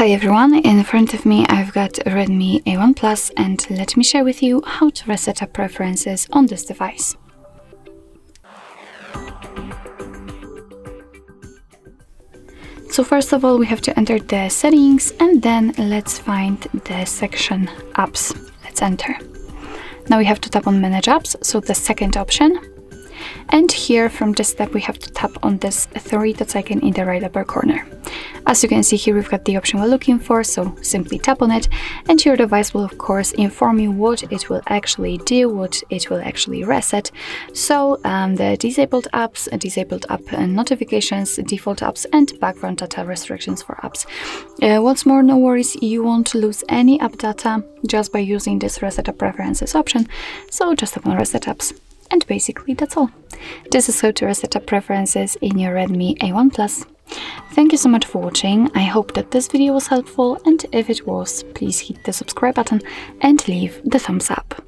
Hi everyone, in front of me I've got Redmi A1 Plus and let me share with you how to reset up preferences on this device. So first of all we have to enter the settings and then let's find the section apps. Let's enter. Now we have to tap on manage apps, so the second option. And here from this step we have to tap on this three dots icon in the right upper corner. As you can see here, we've got the option we're looking for, so simply tap on it and your device will of course inform you what it will actually do, what it will actually reset. So the disabled apps, disabled app notifications, default apps and background data restrictions for apps. What's more, no worries, you won't lose any app data just by using this reset up preferences option, so just tap on reset apps. And basically that's all. This is how to reset up preferences in your Redmi A1 Plus. Thank you so much for watching. I hope that this video was helpful, and if it was, please hit the subscribe button and leave the thumbs up.